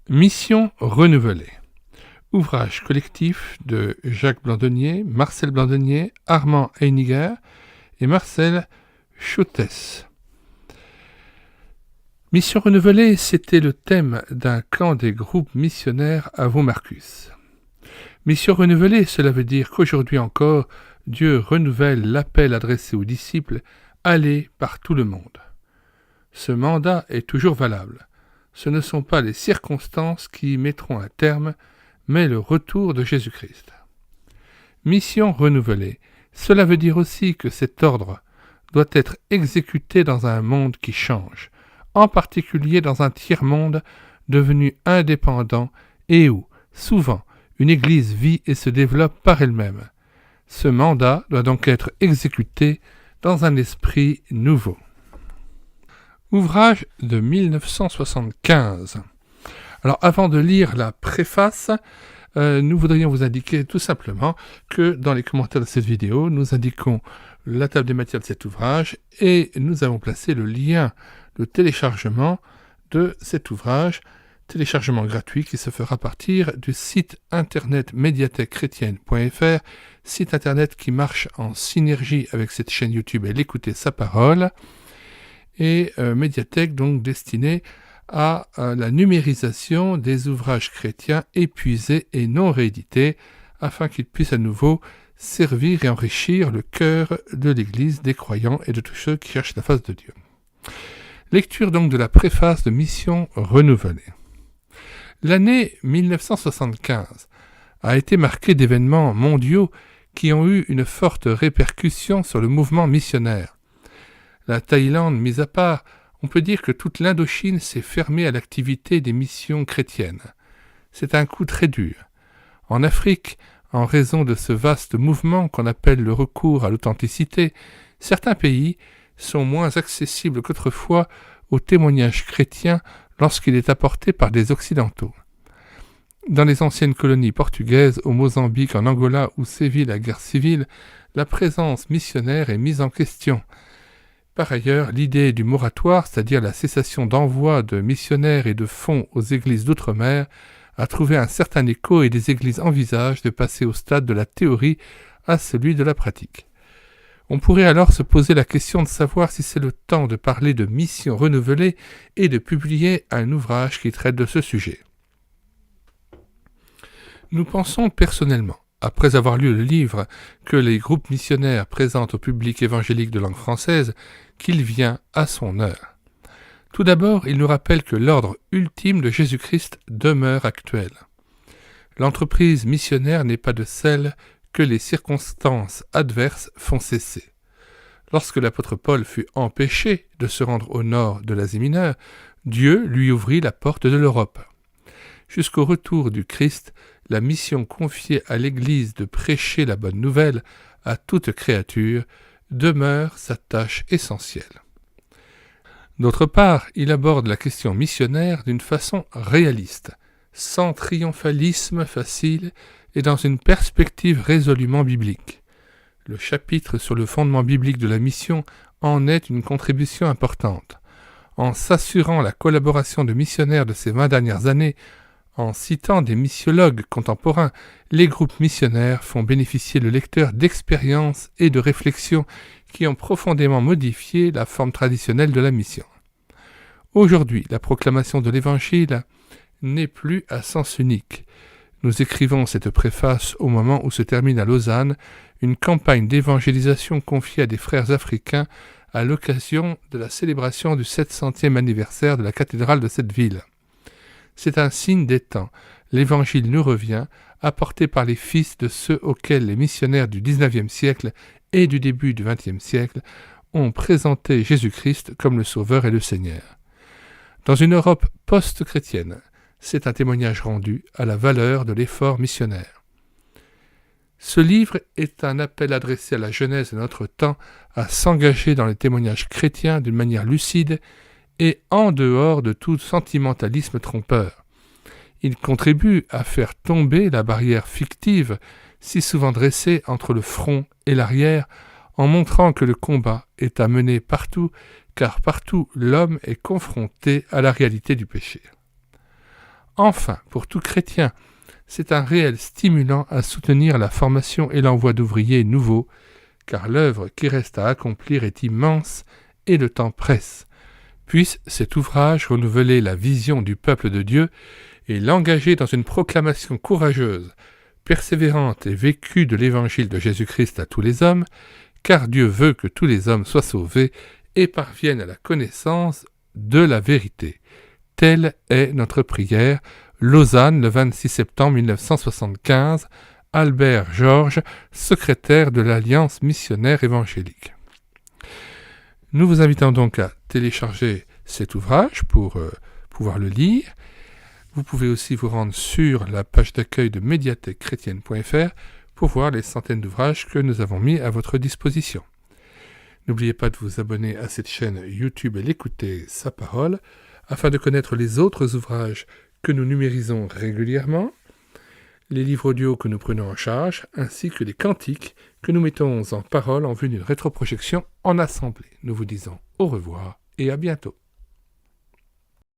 Mission renouvelée. Ouvrage collectif de Jacques Blandonnier, Marcel Blandonnier, Armand Heiniger et Marcel Choutès. Mission renouvelée, c'était le thème d'un camp des groupes missionnaires à Vaux-Marcus. Mission renouvelée, cela veut dire qu'aujourd'hui encore, Dieu renouvelle l'appel adressé aux disciples « Allez par tout le monde ». Ce mandat est toujours valable. Ce ne sont pas les circonstances qui y mettront un terme, mais le retour de Jésus-Christ. Mission renouvelée, cela veut dire aussi que cet ordre doit être exécuté dans un monde qui change, en particulier dans un tiers-monde devenu indépendant et où, souvent, une Église vit et se développe par elle-même. Ce mandat doit donc être exécuté dans un esprit nouveau. Ouvrage de 1975. Alors, avant de lire la préface, nous voudrions vous indiquer tout simplement que dans les commentaires de cette vidéo, nous indiquons la table des matières de cet ouvrage et nous avons placé le lien de téléchargement de cet ouvrage, téléchargement gratuit qui se fera à partir du site internet médiathèquechrétienne.fr, site internet qui marche en synergie avec cette chaîne YouTube et l'écouter sa parole, et médiathèque donc destinée à la numérisation des ouvrages chrétiens épuisés et non réédités, afin qu'ils puissent à nouveau servir et enrichir le cœur de l'Église, des croyants et de tous ceux qui cherchent la face de Dieu. Lecture donc de la préface de Mission renouvelée. L'année 1975 a été marquée d'événements mondiaux qui ont eu une forte répercussion sur le mouvement missionnaire. La Thaïlande mise à part, on peut dire que toute l'Indochine s'est fermée à l'activité des missions chrétiennes. C'est un coup très dur. En Afrique, en raison de ce vaste mouvement qu'on appelle le recours à l'authenticité, certains pays sont moins accessibles qu'autrefois au témoignage chrétien lorsqu'il est apporté par des Occidentaux. Dans les anciennes colonies portugaises, au Mozambique, en Angola, où sévit la guerre civile, la présence missionnaire est mise en question. Par ailleurs, l'idée du moratoire, c'est-à-dire la cessation d'envoi de missionnaires et de fonds aux églises d'outre-mer, a trouvé un certain écho et des églises envisagent de passer au stade de la théorie à celui de la pratique. On pourrait alors se poser la question de savoir si c'est le temps de parler de mission renouvelée et de publier un ouvrage qui traite de ce sujet. Nous pensons personnellement, après avoir lu le livre que les groupes missionnaires présentent au public évangélique de langue française, qu'il vient à son heure. Tout d'abord, il nous rappelle que l'ordre ultime de Jésus-Christ demeure actuel. L'entreprise missionnaire n'est pas de celle que les circonstances adverses font cesser. Lorsque l'apôtre Paul fut empêché de se rendre au nord de l'Asie mineure, Dieu lui ouvrit la porte de l'Europe. Jusqu'au retour du Christ, la mission confiée à l'Église de prêcher la bonne nouvelle à toute créature demeure sa tâche essentielle. D'autre part, il aborde la question missionnaire d'une façon réaliste, sans triomphalisme facile et dans une perspective résolument biblique. Le chapitre sur le fondement biblique de la mission en est une contribution importante. En s'assurant la collaboration de missionnaires de ces 20 dernières années, en citant des missiologues contemporains, les groupes missionnaires font bénéficier le lecteur d'expériences et de réflexions qui ont profondément modifié la forme traditionnelle de la mission. Aujourd'hui, la proclamation de l'Évangile n'est plus à sens unique. Nous écrivons cette préface au moment où se termine à Lausanne une campagne d'évangélisation confiée à des frères africains à l'occasion de la célébration du 700e anniversaire de la cathédrale de cette ville. C'est un signe des temps. L'Évangile nous revient, apporté par les fils de ceux auxquels les missionnaires du XIXe siècle et du début du XXe siècle ont présenté Jésus-Christ comme le Sauveur et le Seigneur. Dans une Europe post-chrétienne, c'est un témoignage rendu à la valeur de l'effort missionnaire. Ce livre est un appel adressé à la jeunesse de notre temps à s'engager dans les témoignages chrétiens d'une manière lucide et en dehors de tout sentimentalisme trompeur. Il contribue à faire tomber la barrière fictive si souvent dressée entre le front et l'arrière, en montrant que le combat est à mener partout, car partout l'homme est confronté à la réalité du péché. Enfin, pour tout chrétien, c'est un réel stimulant à soutenir la formation et l'envoi d'ouvriers nouveaux, car l'œuvre qui reste à accomplir est immense et le temps presse. Puisse cet ouvrage renouveler la vision du peuple de Dieu et l'engager dans une proclamation courageuse, persévérante et vécue de l'évangile de Jésus-Christ à tous les hommes, car Dieu veut que tous les hommes soient sauvés et parviennent à la connaissance de la vérité. Telle est notre prière. Lausanne, le 26 septembre 1975, Albert Georges, secrétaire de l'Alliance missionnaire évangélique. Nous vous invitons donc à télécharger cet ouvrage pour pouvoir le lire. Vous pouvez aussi vous rendre sur la page d'accueil de médiathèquechrétienne.fr pour voir les centaines d'ouvrages que nous avons mis à votre disposition. N'oubliez pas de vous abonner à cette chaîne YouTube et l'écouter Sa Parole, afin de connaître les autres ouvrages que nous numérisons régulièrement, les livres audio que nous prenons en charge, ainsi que les cantiques que nous mettons en parole en vue d'une rétroprojection en assemblée. Nous vous disons au revoir et à bientôt.